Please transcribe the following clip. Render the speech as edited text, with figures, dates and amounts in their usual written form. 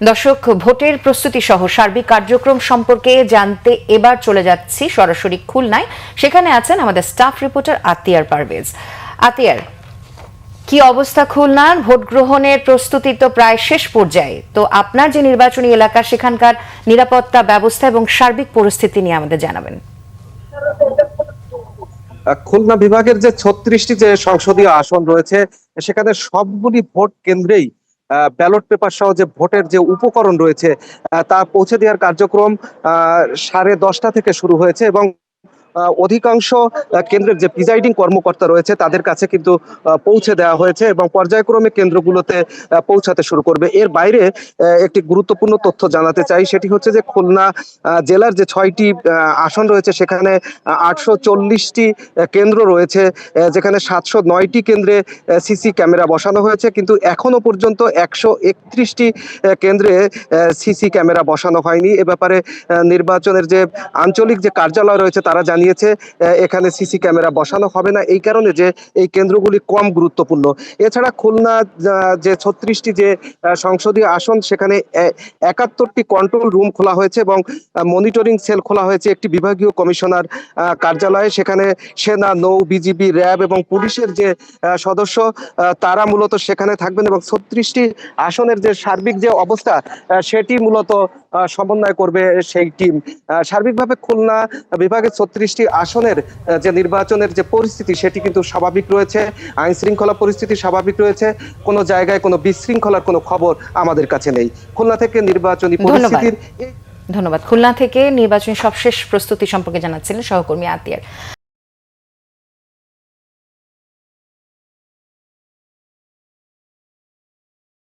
দর্শক, ভোটের প্রস্তুতি সহ সার্বিক কার্যক্রম সম্পর্কে জানতে এবার চলে যাচ্ছি সরাসরি খুলনায়। সেখানে আছেন আমাদের স্টাফ রিপোর্টার আতিয়ার পারভেজ। আতিয়ার, কি অবস্থা খুলনার? ভোট গ্রহণের প্রস্তুতি তো প্রায় শেষ পর্যায়ে, তো আপনার যে নির্বাচনী এলাকা সেখানকার নিরাপত্তা ব্যবস্থা এবং সার্বিক পরিস্থিতি নিয়ে আমাদের জানাবেন। খুলনা বিভাগের যে ৩৬টি যে সংসদীয় আসন রয়েছে সেখানে সবগুলি ভোট কেন্দ্রেই ব্যালট পেপার সহ যে ভোটের যে উপকরণ রয়েছে তা পৌঁছে দেওয়ার কার্যক্রম 10:30 থেকে শুরু হয়েছে এবং অধিকাংশ কেন্দ্রের যে প্রিজাইডিং কর্মকর্তা রয়েছে তাদের কাছে কিন্তু পৌঁছে দেওয়া হয়েছে এবং পর্যায়ক্রমে কেন্দ্রগুলোতে পৌঁছাতে শুরু করবে। এর বাইরে একটি গুরুত্বপূর্ণ তথ্য জানাতে চাই, সেটি হচ্ছে যে খুলনা জেলার যে 6টি আসন রয়েছে সেখানে 840টি কেন্দ্র রয়েছে, যেখানে 709টি কেন্দ্রে সিসি ক্যামেরা বসানো হয়েছে, কিন্তু এখনো পর্যন্ত 131টি কেন্দ্রে সিসি ক্যামেরা বসানো হয়নি। এ ব্যাপারে নির্বাচনের যে আঞ্চলিক যে কার্যালয় রয়েছে তারা জানিয়েছে এখানে সিসি ক্যামেরা বসানো হবে না, এই কারণে যে এই কেন্দ্রগুলি কম গুরুত্বপূর্ণ। এছাড়া খুলনা যে 36টি যে সংসদীয় আসন সেখানে 71টি কন্ট্রোল রুম খোলা হয়েছে এবং মনিটরিং সেল খোলা হয়েছে একটি বিভাগীয় কমিশনার কার্যালয়ে। সেখানে সেনা, নৌ, বিজিবি, র্যাব এবং পুলিশের যে সদস্য তারা মূলত সেখানে থাকবেন এবং 36টি আসনের যে সার্বিক যে অবস্থা সেটি মূলত সমন্বয় করবে সেই টিম। সার্বিকভাবে খুলনা বিভাগের 36টি আসনের যে নির্বাচনের যে পরিস্থিতি সেটি কিন্তু স্বাভাবিক রয়েছে, আইন শৃঙ্খলা পরিস্থিতি স্বাভাবিক রয়েছে, কোনো জায়গায় কোনো বিশৃঙ্খলার কোনো খবর আমাদের কাছে নেই। খুলনা থেকে নির্বাচনী পরিস্থিতির ধন্যবাদ। খুলনা থেকে নির্বাচনী সবশেষ প্রস্তুতি সম্পর্কে জানাচ্ছিলেন সহকর্মী আতিয়ার।